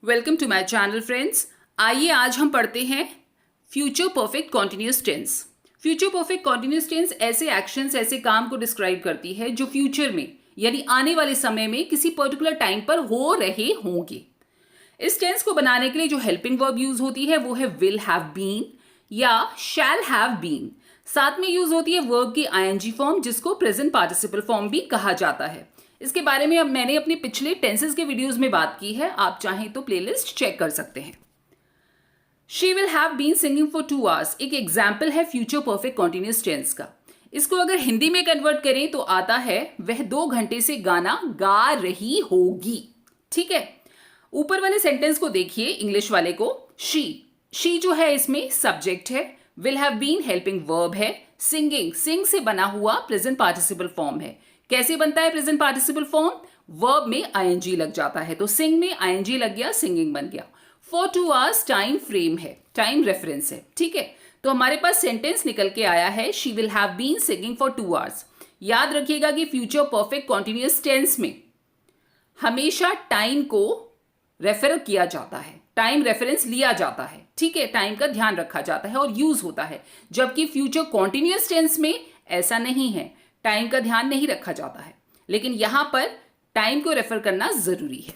Welcome to my channel friends. आइए आज हम पढ़ते हैं future perfect continuous tense. Future perfect continuous tense ऐसे एक्शंस, ऐसे काम को डिस्क्राइब करती है जो फ्यूचर में यानी आने वाले समय में किसी पर्टिकुलर टाइम पर हो रहे होंगे। इस टेंस को बनाने के लिए जो हेल्पिंग वर्ब यूज होती है वो है विल हैव बीन या शैल हैव बीन। साथ में यूज होती है वर्ब की आईएनजी फॉर्म जिसको प्रेजेंट पार्टिसिपल फॉर्म भी कहा जाता है। इसके बारे में अब मैंने अपने पिछले टेंसेस के वीडियोस में बात की है, आप चाहें तो प्लेलिस्ट चेक कर सकते हैं। She will have been singing for 2 hours एक एग्जाम्पल है फ्यूचर परफेक्ट कॉन्टिन्यूअस टेंस का। इसको अगर हिंदी में कन्वर्ट करें तो आता है वह 2 घंटे से गाना गा रही होगी। ठीक है, ऊपर वाले सेंटेंस को देखिए, इंग्लिश वाले को। शी जो है इसमें सब्जेक्ट है, will have been helping verb है, सिंगिंग सिंग से बना हुआ प्रेजेंट पार्टिसिपल फॉर्म है। कैसे बनता है प्रेजेंट पार्टिसिपल फॉर्म? वर्ब में आईएनजी लग जाता है, तो सिंग में आईएनजी लग गया, सिंगिंग बन गया। फॉर 2 hours टाइम फ्रेम है, टाइम रेफरेंस है। ठीक है, तो हमारे पास सेंटेंस निकल के आया है she will have been singing for 2 hours। याद रखिएगा कि फ्यूचर परफेक्ट कॉन्टिन्यूअस टेंस में हमेशा टाइम को रेफर किया जाता है, टाइम रेफरेंस लिया जाता है। ठीक है, टाइम का ध्यान रखा जाता है और यूज होता है, जबकि फ्यूचर कॉन्टिन्यूअस टेंस में ऐसा नहीं है, टाइम का ध्यान नहीं रखा जाता है, लेकिन यहां पर टाइम को रेफर करना जरूरी है।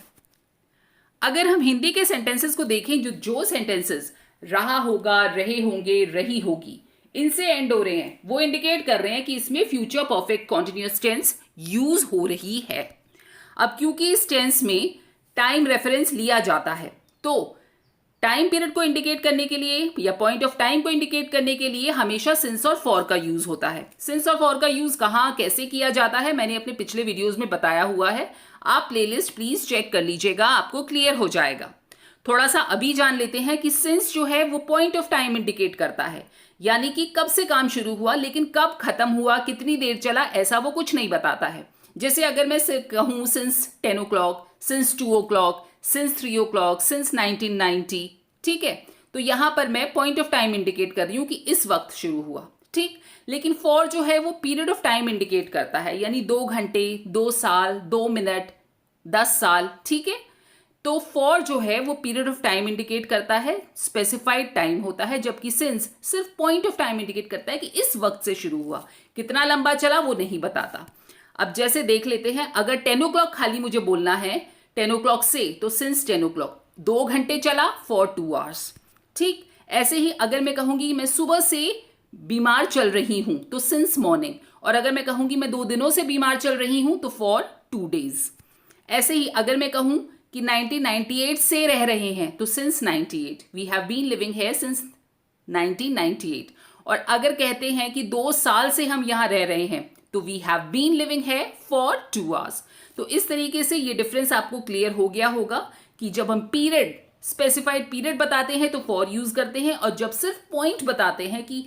अगर हम हिंदी के सेंटेंसेस को देखें, जो सेंटेंसेस रहा होगा, रहे होंगे, रही होगी, इनसे एंड हो रहे हैं, वो इंडिकेट कर रहे हैं कि इसमें future perfect continuous tense use हो रही है। अब क्योंकि इस टेंस में टाइम रेफरेंस लिया जाता है, तो टाइम पीरियड को इंडिकेट करने के लिए या पॉइंट ऑफ टाइम को इंडिकेट करने के लिए हमेशा सिंस और फॉर का यूज होता है। सिंस और फॉर का यूज कहाँ कैसे किया जाता है मैंने अपने पिछले वीडियोस में बताया हुआ है, आप प्लेलिस्ट प्लीज चेक कर लीजिएगा, आपको क्लियर हो जाएगा। थोड़ा सा अभी जान लेते हैं कि सिंस जो है वो पॉइंट ऑफ टाइम इंडिकेट करता है, यानी कि कब से काम शुरू हुआ लेकिन कब खत्म हुआ, कितनी देर चला, ऐसा वो कुछ नहीं बताता है। जैसे अगर मैं कहूं since 10 o'clock, since 2 o'clock, since 3 o'clock, since 1990, ठीक है, तो यहां पर मैं पॉइंट ऑफ टाइम इंडिकेट कर रही हूं कि इस वक्त शुरू हुआ। ठीक, लेकिन फॉर जो है वो पीरियड ऑफ टाइम इंडिकेट करता है, यानी 2 घंटे, 2 साल, 2 मिनट, 10 साल। ठीक है, तो फॉर जो है वो पीरियड ऑफ टाइम इंडिकेट करता है, स्पेसिफाइड टाइम होता है, जबकि सिंस सिर्फ पॉइंट ऑफ टाइम इंडिकेट करता है कि इस वक्त से शुरू हुआ, कितना लंबा चला वो नहीं बताता। अब जैसे देख लेते हैं, अगर 10 o'clock खाली मुझे बोलना है 10 o'clock से, तो सिंस 10 o'clock 2 घंटे चला, फॉर 2 hours। ठीक, ऐसे ही अगर मैं कहूंगी मैं सुबह से बीमार चल रही हूं तो सिंस मॉर्निंग, और अगर मैं कहूंगी मैं 2 दिनों से बीमार चल रही हूं तो फॉर 2 days। ऐसे ही अगर मैं कहूं कि 1998 से रह रहे हैं तो since 98, we have been living here since 1998। और अगर कहते हैं कि 2 साल से हम यहां रह रहे हैं तो we have been living here for 2 hours। तो इस तरीके से ये डिफरेंस आपको क्लियर हो गया होगा कि जब हम पीरियड, स्पेसिफाइड पीरियड बताते हैं तो फॉर यूज करते हैं, और जब सिर्फ पॉइंट बताते हैं कि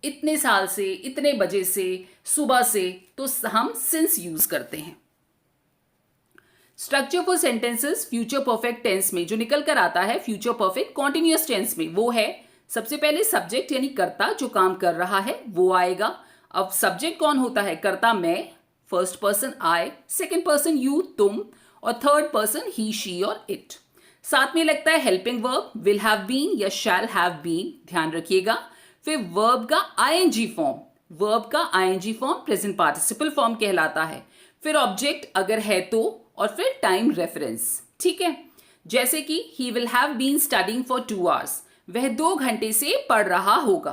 इतने साल से, इतने बजे से, सुबह से, तो हम सिंस यूज करते हैं। Structure for sentences future perfect tense में जो निकल कर आता है फ्यूचर परफेक्ट कॉन्टिन्यूअस टेंस में, वो है सबसे पहले सब्जेक्ट यानी कर्ता जो काम कर रहा है वो आएगा। अब सब्जेक्ट कौन होता है? कर्ता मैं, first person I, second person you तुम, और थर्ड पर्सन ही शी और इट। साथ में लगता है helping verb will have been या शैल हैव बीन, ध्यान रखिएगा। फिर वर्ब का आईएनजी फॉर्म, वर्ब का ING form present participle form कहलाता है। फिर ऑब्जेक्ट अगर है तो, और फिर टाइम रेफरेंस। ठीक है, जैसे कि he will have been studying for 2 hours, वह 2 घंटे से पढ़ रहा होगा,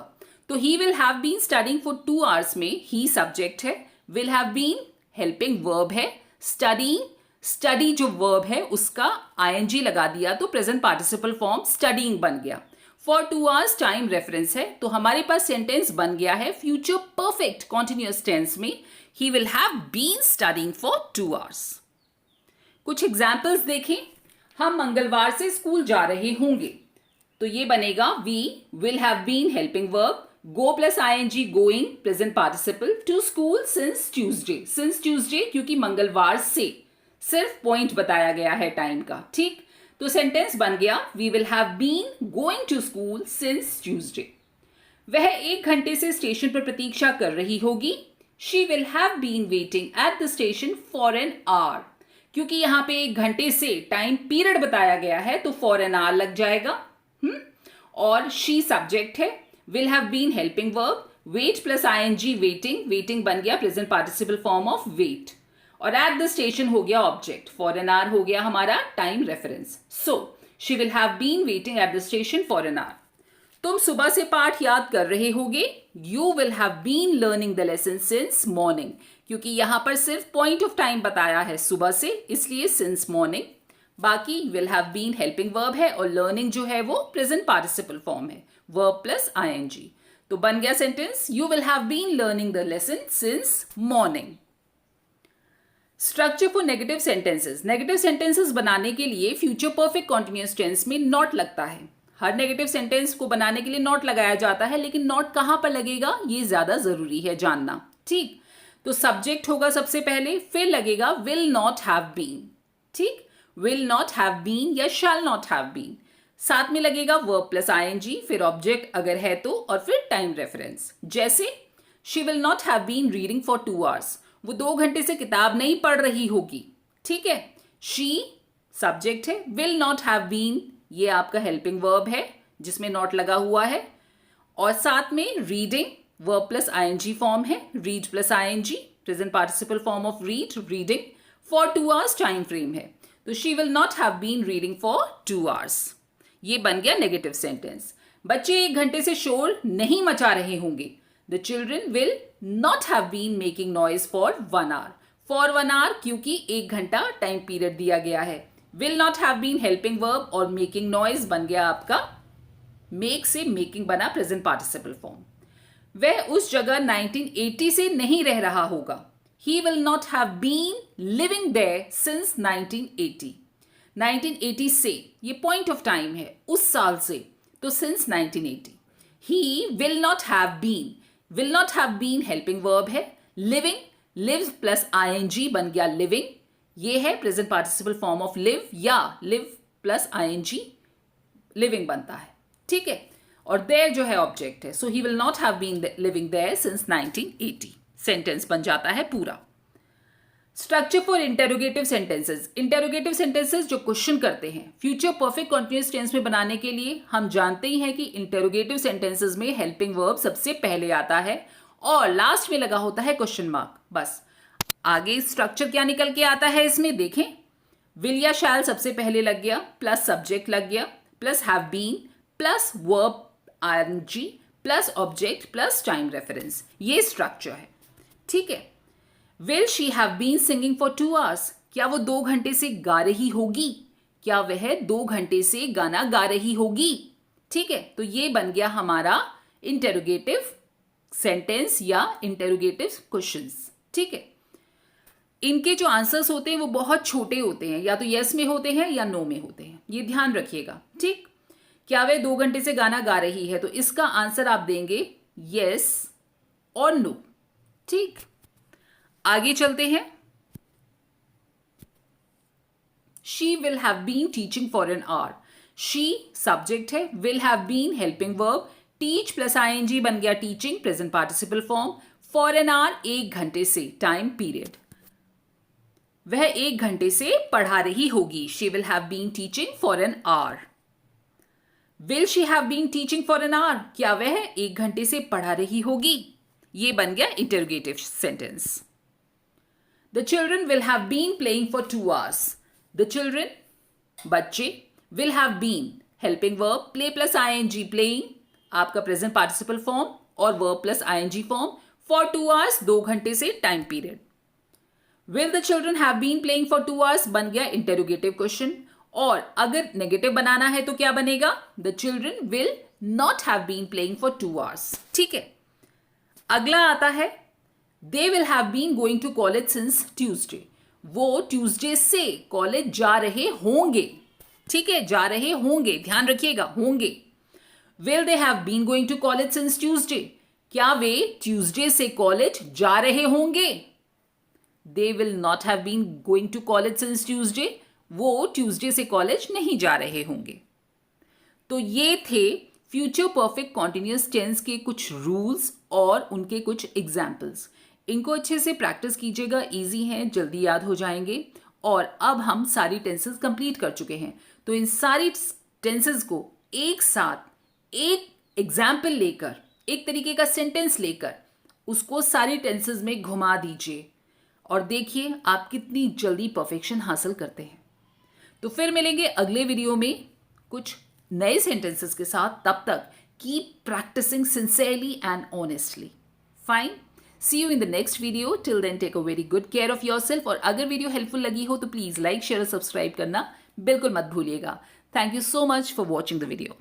तो he will have been studying for 2 hours में ही सब्जेक्ट है, will have been helping verb है, स्टडी जो वर्ब है उसका आईएनजी लगा दिया तो प्रेजेंट पार्टिसिपल फॉर्म स्टडीइंग बन गया। फॉर 2 hours टाइम रेफरेंस है, तो हमारे पास सेंटेंस बन गया है फ्यूचर परफेक्ट कॉन्टिन्यूअस टेंस में he will have been studying for 2 hours। कुछ एग्जाम्पल्स देखें, हम मंगलवार से स्कूल जा रहे होंगे, तो ये बनेगा we will have been helping verb, go plus ING going present participle, to school since Tuesday, since Tuesday क्योंकि मंगलवार से सिर्फ पॉइंट बताया गया है टाइम का। ठीक, तो सेंटेंस बन गया we will have been going to school since Tuesday. वह 1 घंटे से स्टेशन पर प्रतीक्षा कर रही होगी, she will have been waiting at the station for an hour, क्योंकि यहाँ पे 1 घंटे से टाइम पीरियड बताया गया है तो फॉर एन आवर लग जाएगा। और शी सब्जेक्ट है, will have been helping verb, wait plus ING waiting, waiting बन गया present participle form of wait, और एट द स्टेशन हो गया ऑब्जेक्ट, फॉर एन आवर हो गया हमारा time reference. So she will have been waiting at the station for an hour. तुम सुबह से पाठ याद कर रहे होगे, you will have been learning the lesson since morning, क्योंकि यहां पर सिर्फ पॉइंट ऑफ टाइम बताया है सुबह से, इसलिए सिंस मॉर्निंग। बाकी will have been helping verb है और लर्निंग जो है वो प्रेजेंट पार्टिसिपल फॉर्म है, वर्ब प्लस आईएनजी। तो बन गया sentence, you will have been learning the lesson since morning. Structure for negative sentences. Negative sentences बनाने के लिए फ्यूचर परफेक्ट कॉन्टिन्यूअस टेंस में नॉट लगता है। हर नेगेटिव सेंटेंस को बनाने के लिए नॉट लगाया जाता है, लेकिन नॉट कहां पर लगेगा ये ज्यादा जरूरी है जानना। ठीक, तो सब्जेक्ट होगा सबसे पहले, फिर लगेगा विल नॉट हैव बीन। ठीक, विल नॉट हैव बीन या शैल नॉट हैव बीन, साथ में लगेगा वर्ब प्लस आईएनजी, फिर ऑब्जेक्ट अगर है तो, और फिर टाइम रेफरेंस। जैसे she will not have been reading for 2 hours, वो 2 घंटे से किताब नहीं पढ़ रही होगी। ठीक है, शी सब्जेक्ट है, विल नॉट हैव बीन ये आपका हेल्पिंग वर्ब है जिसमें नॉट लगा हुआ है, और साथ में reading verb plus ING form है, read plus ING present participle form of read, reading, for 2 hours time frame है, तो she will not have been reading for 2 hours। ये बन गया नेगेटिव सेंटेंस। बच्चे 1 घंटे से शोर नहीं मचा रहे होंगे, the children will not have been making noise for 1 hour, for 1 hour क्योंकि 1 घंटा टाइम पीरियड दिया गया है। Will not have been helping verb और मेकिंग नॉइज बन गया आपका, मेक से मेकिंग बना प्रेजेंट पार्टिसिपल फॉर्म। वह उस जगह 1980 से नहीं रह रहा होगा, he will not have been living there since 1980। 1980 से ये पॉइंट ऑफ टाइम है, उस साल से, तो since 1980। He will not have been, will not have been helping verb है, लिविंग, लिव प्लस आईएनजी बन गया लिविंग, ये है present participle form of live, या लिव प्लस आईएनजी लिविंग बनता है। ठीक है, और देयर जो है ऑब्जेक्ट है, so he will not have been living there since 1980। Sentence बन जाता है पूरा। Structure for interrogative sentences. Interrogative sentences जो क्वेश्चन करते हैं फ्यूचर परफेक्ट कॉन्टिन्यूअस टेंस में बनाने के लिए हम जानते ही हैं कि इंटेरोगेटिव सेंटेंसेस में हेल्पिंग वर्ब सबसे पहले आता है और लास्ट में लगा होता है क्वेश्चन मार्क। बस आगे स्ट्रक्चर क्या निकल के आता है इसमें देखें, विल या शैल सबसे पहले लग गया, प्लस सब्जेक्ट लग गया, plus have been, plus verb ING, plus object, plus time reference, ये स्ट्रक्चर है। ठीक है, will she have been singing for 2 hours, क्या वो 2 घंटे से गा रही होगी, क्या वह 2 घंटे से गाना गा रही होगी। ठीक है, तो ये बन गया हमारा इंटेरोगेटिव सेंटेंस या इंटेरोगेटिव क्वेश्चंस। ठीक है, इनके जो आंसर्स होते हैं वो बहुत छोटे होते हैं, या तो यस में होते हैं या नो में होते हैं, ये ध्यान रखिएगा। ठीक, क्या वह 2 घंटे से गाना गा रही है, तो इसका आंसर आप देंगे यस और नो। ठीक, आगे चलते हैं। She will have been teaching for an hour, she subject है, will have been helping verb, teach plus ING बन गया teaching present participle form, for an hour 1 घंटे से टाइम पीरियड, वह 1 घंटे से पढ़ा रही होगी, she will have been teaching for an hour. Will she have been teaching for an hour, क्या वह 1 घंटे से पढ़ा रही होगी, ये बन गया interrogative sentence. The children will have been playing for 2 hours, the children बच्चे, will have been helping verb, play plus ING playing आपका प्रेजेंट पार्टिसिपल फॉर्म और verb plus ING form, for 2 hours 2 घंटे से time period. Will the children have been playing for 2 hours बन गया interrogative question, और अगर negative बनाना है तो क्या बनेगा, the children will not have been playing for 2 hours। ठीक है, अगला आता है they will have been going to college since Tuesday, वो ट्यूसडे से कॉलेज जा रहे होंगे। ठीक है, जा रहे होंगे, ध्यान रखिएगा होंगे। Will they have been going to college since Tuesday, क्या वे ट्यूसडे से कॉलेज जा रहे होंगे, they will not have been going to college since Tuesday, वो ट्यूसडे से कॉलेज नहीं जा रहे होंगे। तो ये थे फ्यूचर परफेक्ट कॉन्टिन्यूअस टेंस के कुछ रूल्स और उनके कुछ एग्जाम्पल्स। इनको अच्छे से प्रैक्टिस कीजिएगा, इजी हैं, जल्दी याद हो जाएंगे। और अब हम सारी टेंसेस कंप्लीट कर चुके हैं। तो इन सारी टेंसेस को एक साथ एक एग्जाम्पल लेकर, एक तरीके का सेंटेंस लेकर उसको सारी टेंसेस में घुमा दीजिए और देखिए आप कितनी जल्दी परफेक्शन हासिल करते हैं। तो फिर मिलेंगे अगले वीडियो में कुछ नए सेंटेंसेस के साथ। तब तक keep practising sincerely and honestly. Fine, see you in the next video. Till then take a very good care of yourself. और अगर वीडियो हेल्पफुल लगी हो तो प्लीज लाइक, शेयर और सब्सक्राइब करना बिल्कुल मत भूलिएगा। Thank you so much for watching the video.